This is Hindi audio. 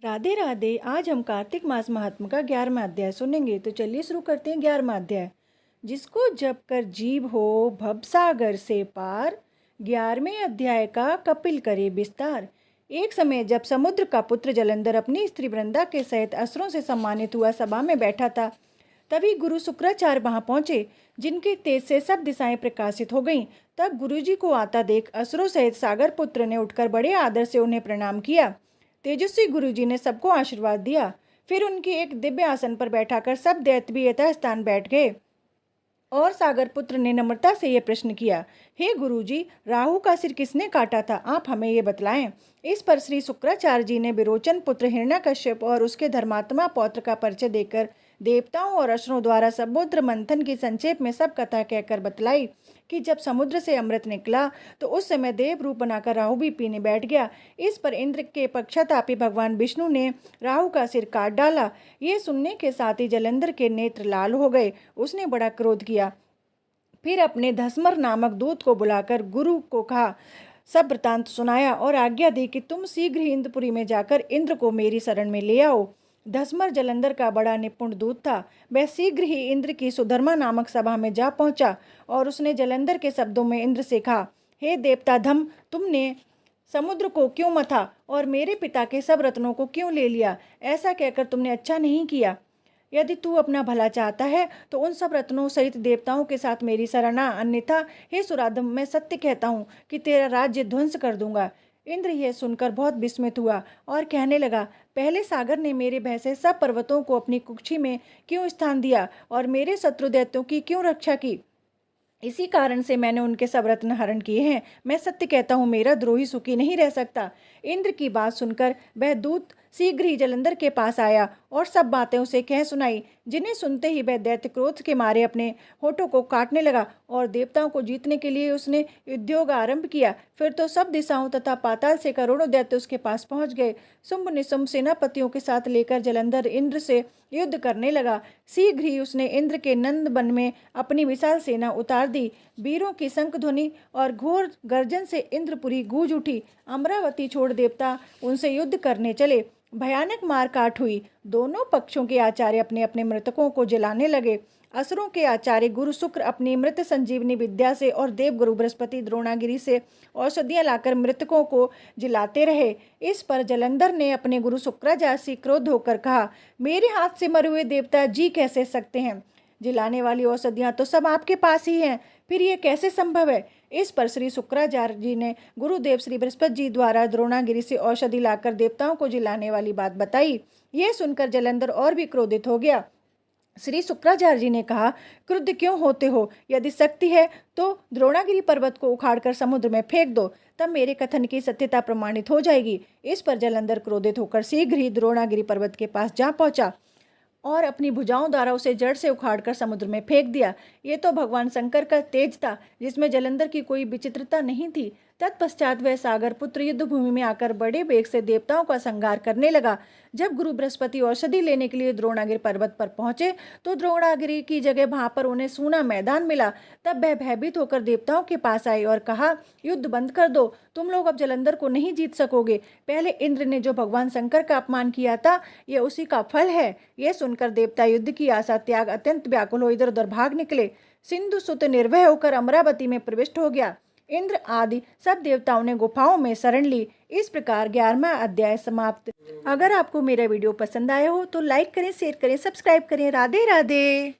राधे राधे। आज हम कार्तिक मास महात्म का 11वां अध्याय सुनेंगे। तो चलिए शुरू करते हैं 11वां अध्याय। जिसको जप कर जीव हो भवसागर से पार, 11वें अध्याय का कपिल करे विस्तार। एक समय जब समुद्र का पुत्र जलंधर अपनी स्त्री वृंदा के सहित असुरों से सम्मानित हुआ सभा में बैठा था, तभी गुरु शुक्राचार्य वहां पहुंचे, जिनके तेज से सब दिशाएं प्रकाशित हो गईं। तब गुरुजी को आता देख असुरों सहित सागर पुत्र ने उठकर बड़े आदर से उन्हें प्रणाम किया। तेजस्वी गुरुजी ने सबको आशीर्वाद दिया। फिर उनके एक दिव्य आसन पर बैठाकर सब दैत्य भी यथास्थान बैठ गए और सागर पुत्र ने नम्रता से यह प्रश्न किया, हे गुरुजी, राहु का सिर किसने काटा था? आप हमें ये बतलाएं। इस पर श्री शुक्राचार्य जी ने विरोचन पुत्र हिरण्यकश्यप और उसके धर्मात्मा पौत्र का परिचय देकर देवताओं और असुरों द्वारा समुद्र मंथन की संक्षेप में सब कथा कहकर बतलाई कि जब समुद्र से अमृत निकला तो उस समय देव रूप बनाकर राहु भी पीने बैठ गया। इस पर इंद्र के पक्षातापी भगवान विष्णु ने राहु का सिर काट डाला। ये सुनने के साथ ही जलंधर के नेत्र लाल हो गए। उसने बड़ा क्रोध किया। फिर अपने धस्मर नामक दूत को बुलाकर गुरु को कहा, सब वृतांत सुनाया और आज्ञा दी कि तुम शीघ्र ही इंद्रपुरी में जाकर इंद्र को मेरी शरण में ले आओ। धस्मर जलंधर का बड़ा निपुण दूत था। वह शीघ्र ही इंद्र की सुधर्मा नामक सभा में जा पहुंचा और उसने जलंधर के शब्दों में इंद्र से कहा, हे देवता धम, तुमने समुद्र को क्यों मथा और मेरे पिता के सब रत्नों को क्यों ले लिया? ऐसा कहकर तुमने अच्छा नहीं किया। यदि तू अपना भला चाहता है तो उन सब रत्नों सहित देवताओं के साथ मेरी शरण आ, अन्यथा हे सुराधम, मैं सत्य कहता हूँ कि तेरा राज्य ध्वंस कर दूंगा। इंद्र यह सुनकर बहुत विस्मित हुआ और कहने लगा, पहले सागर ने मेरे भय से सब पर्वतों को अपनी कुक्षी में क्यों स्थान दिया और मेरे शत्रु दैत्यों की क्यों रक्षा की? इसी कारण से मैंने उनके सब रत्न हरण किए हैं। मैं सत्य कहता हूँ, मेरा द्रोही सुखी नहीं रह सकता। इंद्र की बात सुनकर वह दूत शीघ्र ही जलंधर के पास आया और सब बातें उसे कह सुनाई, जिन्हें सुनते ही वह दैत्य क्रोध के मारे अपने होठों को काटने लगा और देवताओं को जीतने के लिए उसने उद्योग आरंभ किया। फिर तो सब दिशाओं तथा पाताल से करोड़ों दैत्य उसके पास पहुंच गए। शुंभ निशुंभ सेनापतियों के साथ लेकर जलंधर इंद्र से युद्ध करने लगा। शीघ्र ही उसने इंद्र के नंद वन में अपनी विशाल सेना उतार दी। वीरों की शंख ध्वनि और घोर गर्जन से इंद्रपुरी गूंज उठी। अमरावती छोड़ देवता उनसे युद्ध करने चले। भयानक मार काट हुई। दोनों पक्षों के आचार्य अपने अपने मृतकों को जलाने लगे। असुरों के आचार्य गुरु शुक्र अपनी मृत संजीवनी विद्या से और देव गुरु बृहस्पति द्रोणागिरी से औषधियां लाकर मृतकों को जिलाते रहे। इस पर जलंधर ने अपने गुरु शुक्राचार्य से क्रोध होकर कहा, मेरे हाथ से मरे हुए देवता जी कैसे सकते हैं? जिलाने वाली औषधियां तो सब आपके पास ही हैं, फिर ये कैसे संभव है? इस पर श्री शुक्राचार्य जी ने गुरुदेव श्री बृहस्पति जी द्वारा द्रोणागिरी से औषधि लाकर देवताओं को जिलाने वाली बात बताई। यह सुनकर जलंधर और भी क्रोधित हो गया। श्री शुक्राचार्य जी ने कहा, क्रुद्ध क्यों होते हो? यदि शक्ति है तो द्रोणागिरी पर्वत को उखाड़कर समुद्र में फेंक दो, तब मेरे कथन की सत्यता प्रमाणित हो जाएगी। इस पर जलंधर क्रोधित होकर शीघ्र ही द्रोणागिरी पर्वत के पास जा पहुंचा और अपनी भुजाओं द्वारा उसे जड़ से उखाड़कर समुद्र में फेंक दिया। ये तो भगवान शंकर का तेज था, जिसमें जलंधर की कोई विचित्रता नहीं थी। तत्पश्चात वह सागर पुत्र युद्ध भूमि में आकर बड़े वेग से देवताओं का संहार करने लगा। जब गुरु बृहस्पति औषधि लेने के लिए द्रोणागिरी पर्वत पर पहुंचे तो द्रोणागिरी की जगह वहां पर उन्हें सूना मैदान मिला। तब वह भयभीत होकर देवताओं के पास आए और कहा, युद्ध बंद कर दो, तुम लोग अब जलंधर को नहीं जीत सकोगे। पहले इंद्र ने जो भगवान शंकर का अपमान किया था, यह उसी का फल है। यह सुनकर देवता युद्ध की आशा त्याग अत्यंत व्याकुल हो इधर उधर भाग निकले। सिंधु सुत निर्भय होकर अमरावती में प्रविष्ट हो गया। इंद्र आदि सब देवताओं ने गुफाओं में शरण ली। इस प्रकार 11वां अध्याय समाप्त। अगर आपको मेरा वीडियो पसंद आया हो तो लाइक करें, शेयर करें, सब्सक्राइब करें। राधे राधे।